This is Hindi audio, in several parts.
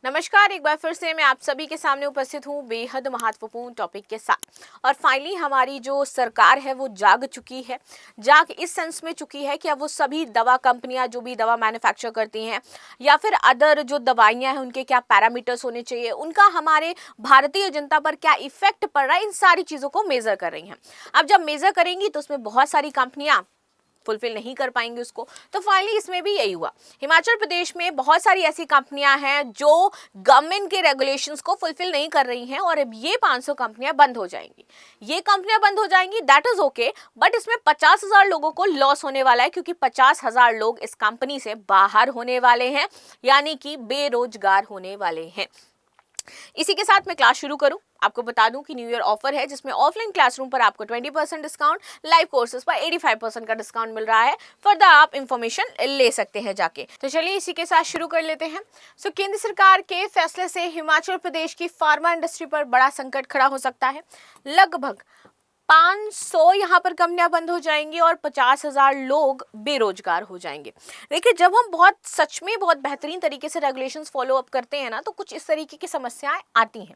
नमस्कार, एक बार फिर से मैं आप सभी के सामने उपस्थित हूँ बेहद महत्वपूर्ण टॉपिक के साथ। और फाइनली हमारी जो सरकार है वो जाग चुकी है। जाग इस सेंस में चुकी है कि अब वो सभी दवा कंपनियां जो भी दवा मैन्युफैक्चर करती हैं या फिर अदर जो दवाइयां हैं उनके क्या पैरामीटर्स होने चाहिए, उनका हमारे भारतीय जनता पर क्या इफेक्ट पड़ रहा है, इन सारी चीज़ों को मेज़र कर रही हैं। अब जब मेज़र करेंगी तो उसमें बहुत सारी कंपनियाँ फुलफिल नहीं कर पाएंगे उसको, तो फाइनली इसमें भी यही हुआ। हिमाचल प्रदेश में बहुत सारी ऐसी कंपनियां हैं जो गवर्नमेंट के रेगुलेशंस को फुलफिल नहीं कर रही हैं और अब ये 500 कंपनियां बंद हो जाएंगी। ये कंपनियां बंद हो जाएंगी, दैट इज ओके, बट इसमें 50,000 लोगों को लॉस होने वाला है, क्योंकि 50,000 लोग इस कंपनी से बाहर होने वाले हैं, यानी कि बेरोजगार होने वाले हैं। इसी के साथ मैं क्लास शुरू करूं, आपको बता दूं कि न्यू ईयर ऑफर है जिसमें ऑफलाइन क्लासरूम पर आपको 20% डिस्काउंट, लाइव कोर्सेज पर 85% का डिस्काउंट मिल रहा है। फर्दर आप इंफॉर्मेशन ले सकते हैं जाके। तो चलिए इसी के साथ शुरू कर लेते हैं। केंद्र सरकार के फैसले से हिमाचल प्रदेश की फार्मा इंडस्ट्री पर बड़ा संकट खड़ा हो सकता है। लगभग 500 यहाँ पर कंपनियां बंद हो जाएंगी और 50,000 लोग बेरोजगार हो जाएंगे। देखिए, जब हम सच में बहुत बेहतरीन तरीके से रेगुलेशंस फॉलो अप करते हैं ना, तो कुछ इस तरीके की समस्याएं आती हैं।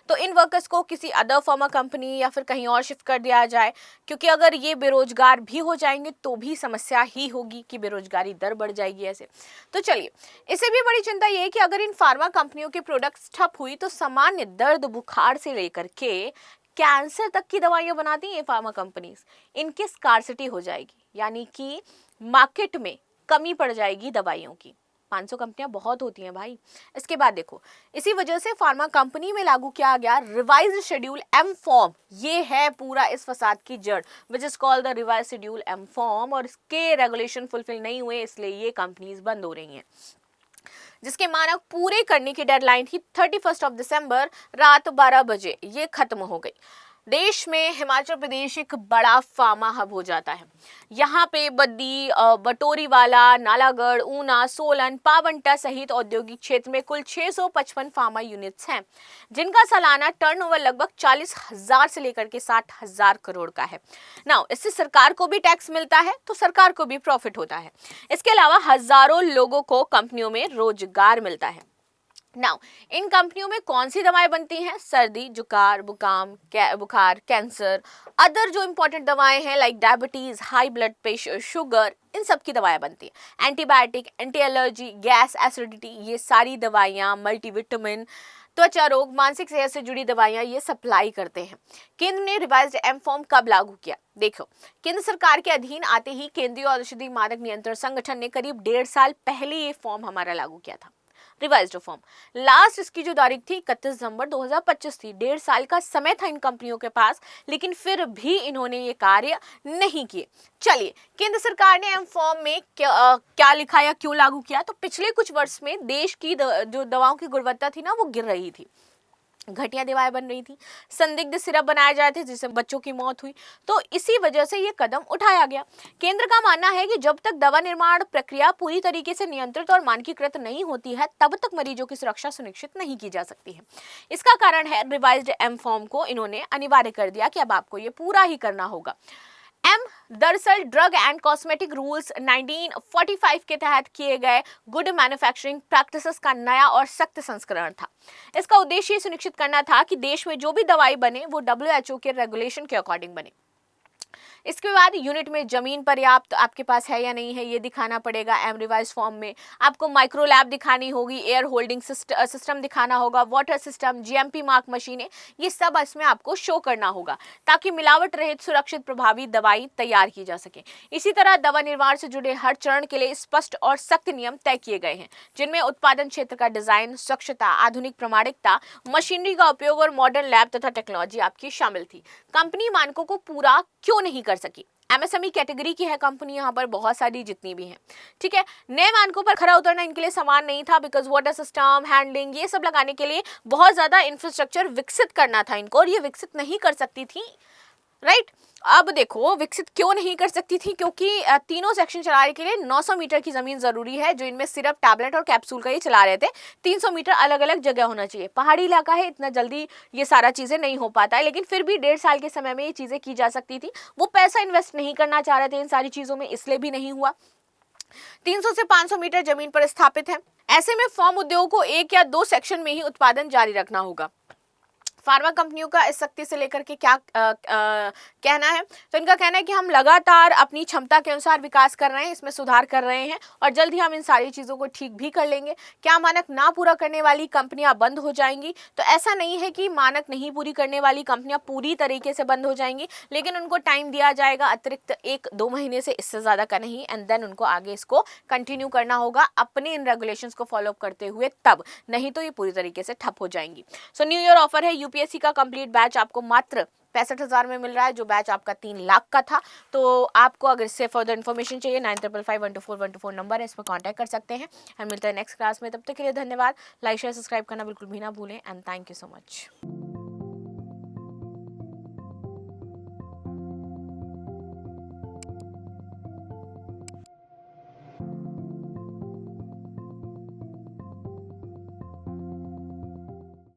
तो इन वर्कर्स को किसी अदर फार्मा कंपनी या फिर कहीं और शिफ्ट कर दिया जाए, क्योंकि अगर ये बेरोजगार भी हो जाएंगे तो भी समस्या ही होगी कि बेरोजगारी दर बढ़ जाएगी ऐसे। तो चलिए, इससे भी बड़ी चिंता ये है कि अगर इन फार्मा कंपनियों के प्रोडक्ट्स ठप हुई तो सामान्य दर्द बुखार से लेकर के कैंसर तक की दवाइयां बनाती हैं फार्मा कंपनीज, इनकी स्कार्सिटी हो जाएगी, यानी कि मार्केट में कमी पड़ जाएगी दवाइयों की। 500 कंपनियां बहुत होती हैं भाई। इसके बाद देखो, इसी वजह से फार्मा कंपनी में लागू किया गया रिवाइज्ड शेड्यूल एम फॉर्म, ये है पूरा इस फसाद की जड़, which is called the revised schedule M form. और इसके रेगुलेशन फुलफिल नहीं हुए, इसलिए ये कंपनीज बंद हो रही हैं, जिसके मानक पूरे करने की डेडलाइन थी 31 दिसंबर रात 12 बजे, ये खत्म हो गई। देश में हिमाचल प्रदेश एक बड़ा फार्मा हब हो जाता है। यहाँ पे बद्दी, बटोरीवाला, नालागढ़, ऊना, सोलन, पावंटा सहित औद्योगिक क्षेत्र में कुल 655 फार्मा यूनिट्स हैं, जिनका सालाना टर्नओवर लगभग 40,000 से लेकर के 60,000 करोड़ का है। नाउ, इससे सरकार को भी टैक्स मिलता है, तो सरकार को भी प्रॉफिट होता है। इसके अलावा हजारों लोगों को कंपनियों में रोजगार मिलता है। नाउ, इन कंपनियों में कौन सी दवाएं बनती हैं? सर्दी, जुकाम, बुखार, कैंसर, अदर जो इंपॉर्टेंट दवाएं हैं like diabetes, high blood pressure, sugar, इन सब की दवाएं बनती हैं। Antibiotic, anti allergy, gas, acidity, ये सारी दवाइयां, मल्टीविटामिन, त्वचा रोग, मानसिक सेहत से जुड़ी दवाइयां ये सप्लाई करते हैं। केंद्र ने रिवाइज्ड एम फॉर्म कब लागू किया? देखो, केंद्र सरकार के अधीन आते ही केंद्रीय औषधि मानक नियंत्रण संगठन ने करीब 1.5 साल पहले ये फॉर्म हमारा लागू किया था, रिवाइज्ड फॉर्म। लास्ट इसकी जो तारीख थी 31 दिसंबर 2025 थी। 1.5 साल का समय था इन कंपनियों के पास, लेकिन फिर भी इन्होंने ये कार्य नहीं किए। चलिए, केंद्र सरकार ने एम फॉर्म में क्या लिखा या क्यों लागू किया? तो पिछले कुछ वर्ष में देश की जो दवाओं की गुणवत्ता थी ना, वो गिर रही थी, घटिया दवाएं बन रही थी, संदिग्ध सिरप बनाए जाते थे जिससे बच्चों की मौत हुई। तो इसी वजह से ये कदम उठाया गया। केंद्र का मानना है कि जब तक दवा निर्माण प्रक्रिया पूरी तरीके से नियंत्रित और मानकीकृत नहीं होती है, तब तक मरीजों की सुरक्षा सुनिश्चित नहीं की जा सकती है। इसका कारण है रिवाइज्ड एम फॉर्म को इन्होंने अनिवार्य कर दिया कि अब आपको ये पूरा ही करना होगा। एम दरअसल ड्रग एंड कॉस्मेटिक रूल्स 1945 के तहत किए गए गुड मैन्युफैक्चरिंग प्रैक्टिसेस का नया और सख्त संस्करण था। इसका उद्देश्य सुनिश्चित करना था कि देश में जो भी दवाई बने वो WHO के रेगुलेशन के अकॉर्डिंग बने। इसके बाद यूनिट में जमीन पर्याप्त आपके पास है या नहीं है, ये दिखाना पड़ेगा। एम रिवाइज फॉर्म में आपको माइक्रो लैब दिखानी होगी, एयर होल्डिंग सिस्टम दिखाना होगा, वाटर सिस्टम, GMP मार्क मशीनें, ये सब इसमें आपको शो करना होगा, ताकि मिलावट रहित सुरक्षित प्रभावी दवाई तैयार की जा सके। इसी तरह दवा निर्माण से जुड़े हर चरण के लिए स्पष्ट और सख्त नियम तय किए गए हैं, जिनमें उत्पादन क्षेत्र का डिजाइन, स्वच्छता, आधुनिक प्रमाणिकता, मशीनरी का उपयोग और मॉडर्न लैब तथा टेक्नोलॉजी आपकी शामिल थी। कंपनी मानकों को पूरा क्यों नहीं कर सकी? MSME कैटेगरी की है कंपनी, यहाँ पर बहुत सारी जितनी भी हैं, ठीक है। नए मानकों पर खरा उतरना इनके लिए समान नहीं था, बिकॉज वाटर सिस्टम, हैंडलिंग, ये सब लगाने के लिए बहुत ज्यादा इंफ्रास्ट्रक्चर विकसित करना था इनको, और ये विकसित नहीं कर सकती थी, राइट। अब देखो, विकसित क्यों नहीं कर सकती थी? क्योंकि तीनों सेक्शन चलाने के लिए 900 मीटर की जमीन जरूरी है, जो इनमें सिर्फ टैबलेट और कैप्सूल का ही चला रहे थे। 300 मीटर अलग अलग जगह होना चाहिए। पहाड़ी इलाका है, इतना जल्दी ये सारा चीजें नहीं हो पाता है, लेकिन फिर भी 1.5 साल के समय में ये चीजें की जा सकती थी। वो पैसा इन्वेस्ट नहीं करना चाह रहे थे इन सारी चीजों में, इसलिए भी नहीं हुआ। 300 से 500 मीटर जमीन पर स्थापित है। ऐसे में फॉर्म उद्योग को 1 या 2 सेक्शन में ही उत्पादन जारी रखना होगा। फार्मा कंपनियों का इस सख्ती से लेकर के क्या कहना है? तो इनका कहना है कि हम लगातार अपनी क्षमता के अनुसार विकास कर रहे हैं, इसमें सुधार कर रहे हैं और जल्द ही हम इन सारी चीज़ों को ठीक भी कर लेंगे। क्या मानक ना पूरा करने वाली कंपनियां बंद हो जाएंगी? तो ऐसा नहीं है कि मानक नहीं पूरी करने वाली कंपनियां पूरी तरीके से बंद हो जाएंगी, लेकिन उनको टाइम दिया जाएगा अतिरिक्त 1-2 महीने से, इससे ज़्यादा का नहीं। एंड देन उनको आगे इसको कंटिन्यू करना होगा अपने इन रेगुलेशंस को फॉलो अप करते हुए, तब नहीं तो ये पूरी तरीके से ठप हो जाएंगी। सो न्यू ईयर ऑफर है, यूपीएससी का कंप्लीट बैच आपको मात्र 65,000 में मिल रहा है, जो बैच आपका 3 लाख का था। तो आपको अगर इससे फर्दर इन्फॉर्मेशन चाहिए 9555124124 नंबर है, इस पर कॉन्टैक्ट कर सकते हैं। हम मिलते हैं नेक्स्ट क्लास में, तब तक के लिए धन्यवाद। लाइक शेयर सब्सक्राइब करना बिल्कुल भी ना भूलें and thank you so much.